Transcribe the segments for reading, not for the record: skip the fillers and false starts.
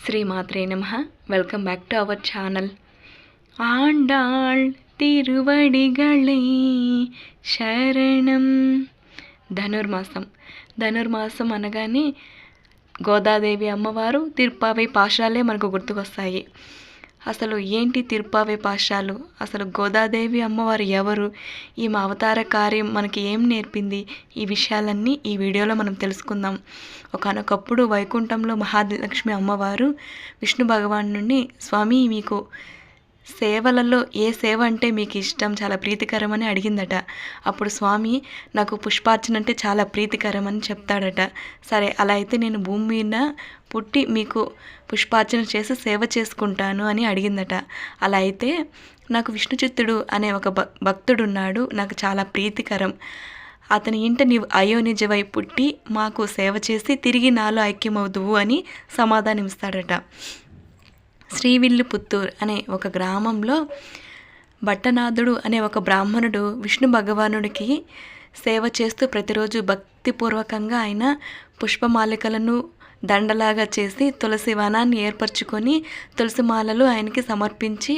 శ్రీమాత్రే నమః. Welcome back to our channel. Andal తిరువడిగళై శరణం. ధనుర్మాసం అనగానే గోదాదేవి అమ్మవారు తిరుప్పావై పాశాలే మనకు గుర్తుకొస్తాయి. అసలు ఏంటి తిరుప్పావై పాశాలు? అసలు గోదాదేవి అమ్మవారు ఎవరు? ఈమె అవతార కార్యం మనకి ఏం నేర్పింది? ఈ విషయాలన్నీ ఈ వీడియోలో మనం తెలుసుకుందాం. ఒకానొకప్పుడు వైకుంఠంలో మహాలక్ష్మి అమ్మవారు విష్ణు భగవాన్ నుండి, స్వామి మీకు సేవలలో ఏ సేవ అంటే మీకు ఇష్టం, చాలా ప్రీతికరమని అడిగిందట. అప్పుడు స్వామి నాకు పుష్పార్చన అంటే చాలా ప్రీతికరమని చెప్తాడట. సరే అలా అయితే నేను భూమి మీద పుట్టి మీకు పుష్పార్చన చేసి సేవ చేసుకుంటాను అని అడిగిందట. అలా అయితే నాకు విష్ణుచిత్తుడు అనే ఒక భక్తుడున్నాడు, నాకు చాలా ప్రీతికరం. అతని ఇంట నీవు అయోనిజవై పుట్టి మాకు సేవ చేసి తిరిగి నాలో ఐక్యమవుదువు అని సమాధానమిస్తాడట. శ్రీవిల్లిపుత్తూర్ అనే ఒక గ్రామంలో భట్టనాథుడు అనే ఒక బ్రాహ్మణుడు విష్ణు భగవానుడికి సేవ చేస్తూ ప్రతిరోజు భక్తిపూర్వకంగా ఆయన పుష్పమాలికలను దండలాగా చేసి తులసి వనాన్ని ఏర్పరచుకొని తులసి మాలలు ఆయనకి సమర్పించి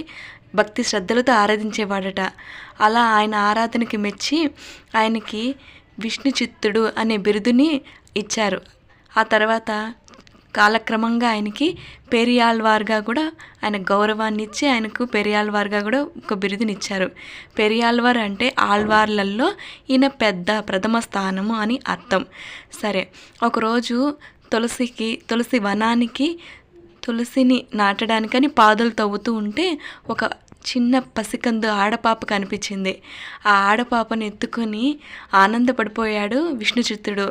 భక్తి శ్రద్ధలతో ఆరాధించేవాడట. అలా ఆయన ఆరాధనకి మెచ్చి ఆయనకి విష్ణుచిత్తుడు అనే బిరుదుని ఇచ్చారు. ఆ తర్వాత కాలక్రమంగా ఆయనకి పెరియాళ్వార్గా కూడా ఆయన గౌరవాన్ని ఇచ్చి ఆయనకు పెరియాళ్వార్గా కూడా ఒక బిరుదునిచ్చారు. పెరియాళ్వార్ అంటే ఆళ్వార్లలో ఈయన ప్రథమ స్థానము అని అర్థం. సరే, ఒకరోజు తులసి వనానికి తులసిని నాటడానికని పాదులు తవ్వుతూ ఉంటే ఒక చిన్న పసికందు ఆడపాప కనిపించింది. ఆ ఆడపాపను ఎత్తుకొని ఆనందపడిపోయాడు విష్ణుచిత్తుడు.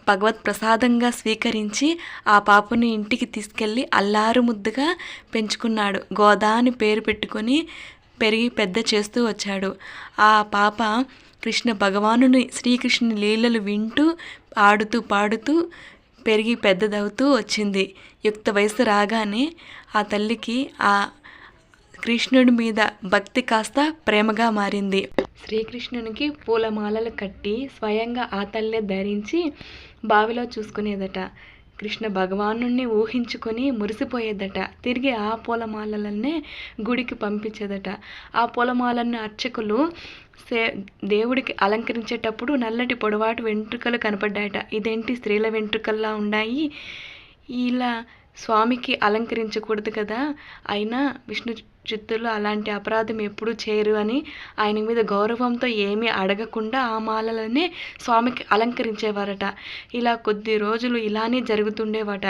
భగవత్ ప్రసాదంగా స్వీకరించి ఆ పాపను ఇంటికి తీసుకెళ్ళి అల్లారు ముద్దుగా పెంచుకున్నాడు. గోదా అని పేరు పెట్టుకొని పెరిగి పెద్ద చేస్తూ వచ్చాడు. ఆ పాప కృష్ణ భగవానుని శ్రీకృష్ణుని లీలలు వింటూ ఆడుతూ పాడుతూ పెరిగి పెద్దదవుతూ వచ్చింది. యుక్త వయసు రాగానే ఆ తల్లికి ఆ కృష్ణుడి మీద భక్తి కాస్త ప్రేమగా మారింది. శ్రీకృష్ణునికి పూలమాలలు కట్టి స్వయంగా ఆ తల్లే ధరించి బావిలో చూసుకునేదట. కృష్ణ భగవానుణ్ణి ఊహించుకొని మురిసిపోయేదట. తిరిగి ఆ పూలమాలలనే గుడికి పంపించేదట. ఆ పూలమాలన్నీ అర్చకులు దేవుడికి అలంకరించేటప్పుడు నల్లటి పొడవాటి వెంట్రుకలు కనపడ్డాయట. ఇదేంటి స్త్రీల వెంట్రుకల్లా ఉన్నాయి, ఇలా స్వామికి అలంకరించకూడదు కదా, అయినా విష్ణు చిత్తులు అలాంటి అపరాధం ఎప్పుడూ చేయరు అని ఆయన మీద గౌరవంతో ఏమీ అడగకుండా ఆ మాలలనే స్వామికి అలంకరించేవారట. ఇలా కొద్ది రోజులు ఇలానే జరుగుతుండేవాట.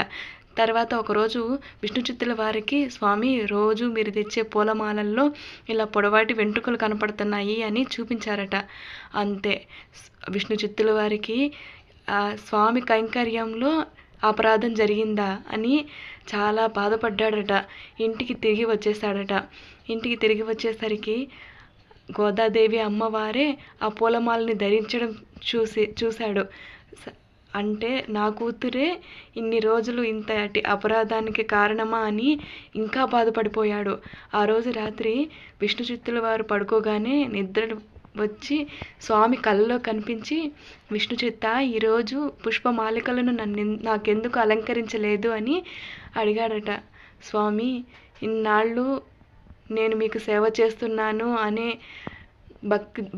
తర్వాత ఒకరోజు విష్ణు చిత్తుల వారికి, స్వామి రోజు మీరు తెచ్చే పూలమాలల్లో ఇలా పొడవాటి వెంట్రుకలు కనపడుతున్నాయి అని చూపించారట. అంతే, విష్ణు చిత్తుల వారికి స్వామి కైంకర్యంలో అపరాధం జరిగిందా అని చాలా బాధపడ్డాడట. ఇంటికి తిరిగి వచ్చేసాడట. ఇంటికి తిరిగి వచ్చేసరికి గోదాదేవి అమ్మవారే ఆ పూలమాలని ధరించడం చూశాడు. అంటే నా కూతురే ఇన్ని రోజులు ఇంతటి అపరాధానికి కారణమా అని ఇంకా బాధపడిపోయాడు. ఆ రోజు రాత్రి విష్ణుచిత్తుల వారు పడుకోగానే నిద్ర వచ్చి స్వామి కళ్ళలో కనిపించి, విష్ణుచిత్త ఈరోజు పుష్పమాలికలను నాకెందుకు అలంకరించలేదు అని అడిగాడట. స్వామి, ఇన్నాళ్ళు నేను మీకు సేవ చేస్తున్నాను అనే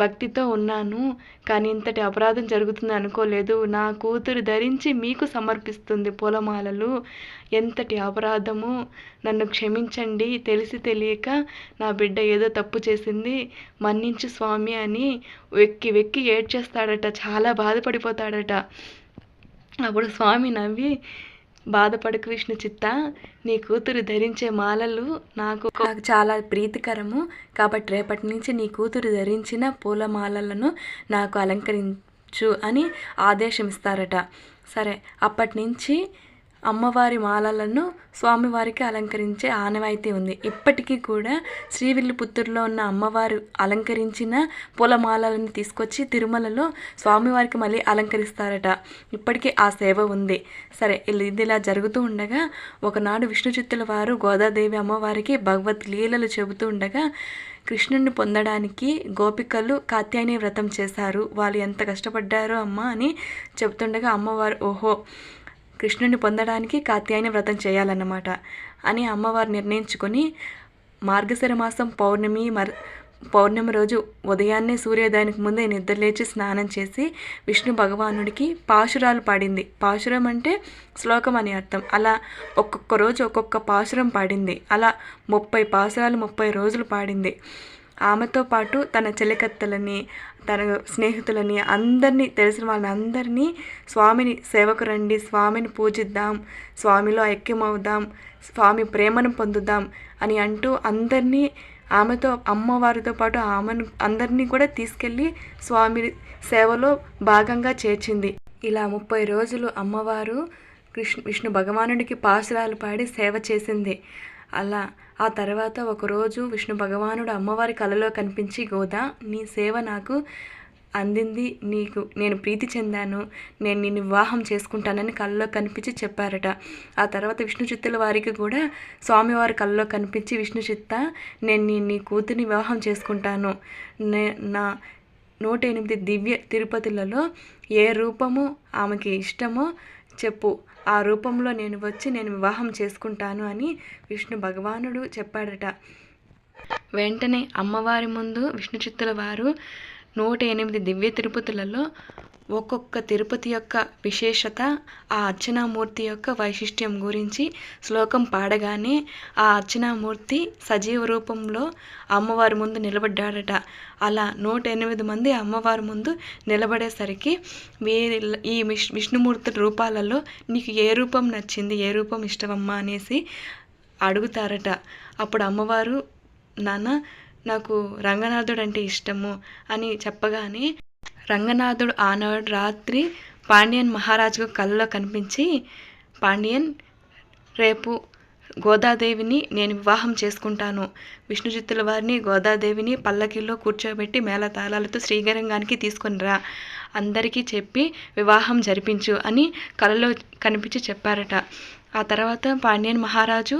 భక్తితో ఉన్నాను, కానీ ఇంతటి అపరాధం జరుగుతుంది అనుకోలేదు. నా కూతురు ధరించి మీకు సమర్పిస్తుంది పూలమాలలు, ఎంతటి అపరాధము, నన్ను క్షమించండి, తెలిసి తెలియక నా బిడ్డ ఏదో తప్పు చేసింది, మన్నించు స్వామి అని వెక్కి వెక్కి ఏడ్చేస్తాడట. చాలా బాధపడిపోతాడట. అప్పుడు స్వామి నవ్వి, బాధపడకు విష్ణుచిత్త, నీ కూతురు ధరించే మాలలు నాకు చాలా ప్రీతికరము, కాబట్టి రేపటి నుంచి నీ కూతురు ధరించిన పూలమాలలను నాకు అలంకరించు అని ఆదేశమిస్తారట. సరే, అప్పటి నుంచి అమ్మవారి మాలలను స్వామివారికి అలంకరించే ఆనవాయితీ ఉంది. ఇప్పటికీ కూడా శ్రీవిల్లిపుత్తూరులో ఉన్న అమ్మవారు అలంకరించిన పూలమాలలను తీసుకొచ్చి తిరుమలలో స్వామివారికి మళ్ళీ అలంకరిస్తారట. ఇప్పటికీ ఆ సేవ ఉంది. సరే, ఇది ఇలా జరుగుతూ ఉండగా ఒకనాడు విష్ణుచిత్తుల వారు గోదాదేవి అమ్మవారికి భగవత్ లీలలు చెబుతూ ఉండగా కృష్ణుడిని పొందడానికి గోపికలు కాత్యాయని వ్రతం చేశారు. వాళ్ళు ఎంత కష్టపడ్డారో అమ్మ అని చెబుతుండగా అమ్మవారు, ఓహో కృష్ణుని పొందడానికి కాత్యాయని వ్రతం చేయాలన్నమాట అని అమ్మవారు నిర్ణయించుకొని మార్గశిర మాసం పౌర్ణమి రోజు ఉదయాన్నే సూర్యోదయానికి ముందే నిద్రలేచి స్నానం చేసి విష్ణు భగవానుడికి పాశురాలు పాడింది. పాశురం అంటే శ్లోకం అని అర్థం. అలా ఒక్కొక్క రోజు ఒక్కొక్క పాశురం పాడింది. అలా 30 పాశురాలు 30 రోజులు పాడింది. ఆమెతో పాటు తన చెలికత్తెలని, తన స్నేహితులని, అందరినీ, తెలిసిన వాళ్ళని అందరినీ స్వామిని సేవకు రండి, స్వామిని పూజిద్దాం, స్వామిలో ఐక్యమవుదాం, స్వామి ప్రేమను పొందుదాం అని అంటూ అందరినీ, ఆమెతో అమ్మవారితో పాటు అందరినీ కూడా తీసుకెళ్ళి స్వామి సేవలో భాగంగా చేర్చింది. ఇలా 30 రోజులు అమ్మవారు విష్ణు భగవానుడికి పాశురాలు పాడి సేవ చేసింది. అలా ఆ తర్వాత ఒకరోజు విష్ణు భగవానుడు అమ్మవారి కలలో కనిపించి, గోదా, నీ సేవ నాకు అందింది, నేను ప్రీతి చెందాను, నేను నిన్ను వివాహం చేసుకుంటానని కళ్ళలో కనిపించి చెప్పారట. ఆ తర్వాత విష్ణు చిత్తుల వారికి కూడా స్వామివారి కళ్ళలో కనిపించి, విష్ణు చిత్త, నేను నీ కూతుర్ని వివాహం చేసుకుంటాను, నా 108 దివ్య తిరుపతులలో ఏ రూపము ఆమెకి ఇష్టమో చెప్పు, ఆ రూపంలో నేను వచ్చి నేను వివాహం చేసుకుంటాను అని విష్ణు భగవానుడు చెప్పాడట. వెంటనే అమ్మవారి ముందు విష్ణు చిత్తుల వారు 108 దివ్య తిరుపతులలో ఒక్కొక్క తిరుపతి యొక్క విశేషత, ఆ అర్చనామూర్తి యొక్క వైశిష్ట్యం గురించి శ్లోకం పాడగానే ఆ అర్చనామూర్తి సజీవ రూపంలో అమ్మవారి ముందు నిలబడ్డాడట. అలా 108 మంది అమ్మవారి ముందు నిలబడేసరికి ఈ విష్ణుమూర్తి రూపాలలో నీకు ఏ రూపం నచ్చింది, ఏ రూపం ఇష్టమమ్మా అనేసి అడుగుతారట. అప్పుడు అమ్మవారు, నాన్న, నాకు రంగనాథుడు అంటే ఇష్టము అని చెప్పగానే రంగనాథుడు ఆనాడు రాత్రి పాండ్యన్ మహారాజుకు కళ్ళలో కనిపించి, పాండ్యన్, రేపు గోదాదేవిని నేను వివాహం చేసుకుంటాను, విష్ణు చిత్తుల వారిని గోదాదేవిని పల్లకిలో కూర్చోబెట్టి మేళతాళాలతో శ్రీరంగానికి తీసుకొని రా, అందరికీ చెప్పి వివాహం జరిపించు అని కలలో కనిపించి చెప్పారట. ఆ తర్వాత పాండ్యన్ మహారాజు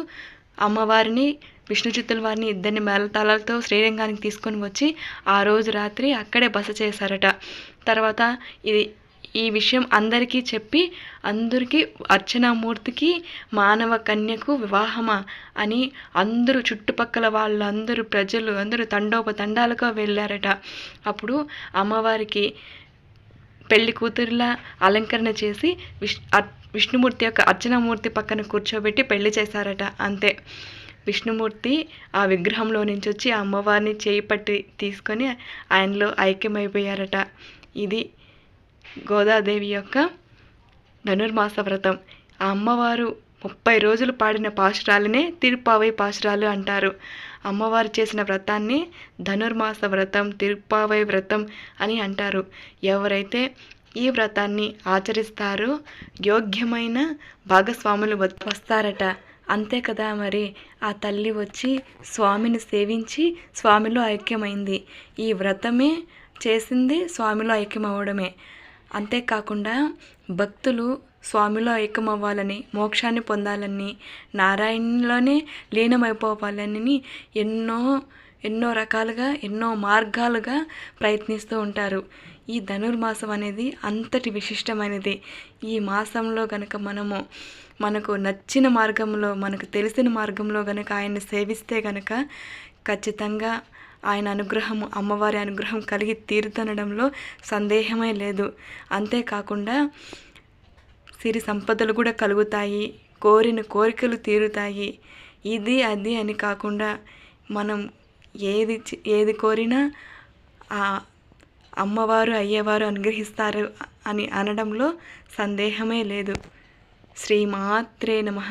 అమ్మవారిని, విష్ణు చిత్తుల వారిని ఇద్దరిని మేళతాళాలతో శ్రీరంగానికి తీసుకొని వచ్చి ఆ రోజు రాత్రి అక్కడే బస చేశారట. తర్వాత ఈ విషయం అందరికీ చెప్పి, అందరికీ అర్చనామూర్తికి మానవ కన్యకు వివాహమా అని అందరూ, చుట్టుపక్కల వాళ్ళందరూ, ప్రజలు అందరూ తండోపతండాలుగా వెళ్ళారట. అప్పుడు అమ్మవారికి పెళ్లి కూతురులా అలంకరణ చేసి విష్ణుమూర్తి యొక్క అర్చనామూర్తి పక్కన కూర్చోబెట్టి పెళ్లి చేశారట. అంతే, విష్ణుమూర్తి ఆ విగ్రహంలో నుంచి వచ్చి ఆ అమ్మవారిని చేయి పట్టి తీసుకొని ఆయనలో ఐక్యమైపోయారట. ఇది గోదాదేవి యొక్క ధనుర్మాస వ్రతం. ఆ అమ్మవారు 30 రోజులు పాడిన పాశురాలనే తిరుప్పావై పాశురాలు అంటారు. అమ్మవారు చేసిన వ్రతాన్ని ధనుర్మాస వ్రతం, తిరుప్పావై వ్రతం అని అంటారు. ఎవరైతే ఈ వ్రతాన్ని ఆచరిస్తారో యోగ్యమైన భాగస్వాములు వస్తారట. అంతే కదా, మరి ఆ తల్లి వచ్చి స్వామిని సేవించి స్వామిలో ఐక్యమైంది. ఈ వ్రతమే చేసింది స్వామిలో ఐక్యమవ్వడమే. అంతేకాకుండా భక్తులు స్వామిలో ఐక్యమవ్వాలని, మోక్షాన్ని పొందాలని, నారాయణలోనే లీనమైపోవాలని ఎన్నో రకాలుగా, ఎన్నో మార్గాలుగా ప్రయత్నిస్తూ ఉంటారు. ఈ ధనుర్మాసం అనేది అంతటి విశిష్టమైనది. ఈ మాసంలో గనక మనకు నచ్చిన మార్గంలో, మనకు తెలిసిన మార్గంలో గనక ఆయన్ని సేవిస్తే గనక ఖచ్చితంగా ఆయన అనుగ్రహము, అమ్మవారి అనుగ్రహం కలిగి తీరుతనడంలో సందేహమే లేదు. అంతేకాకుండా సిరి సంపదలు కూడా కలుగుతాయి, కోరిన కోరికలు తీరుతాయి. ఇది అది అని కాకుండా మనం ఏది కోరినా ఆ అమ్మవారు, అయ్యవారు అనుగ్రహిస్తారు అని అనడంలో సందేహమే లేదు. శ్రీమాత్రే నమః.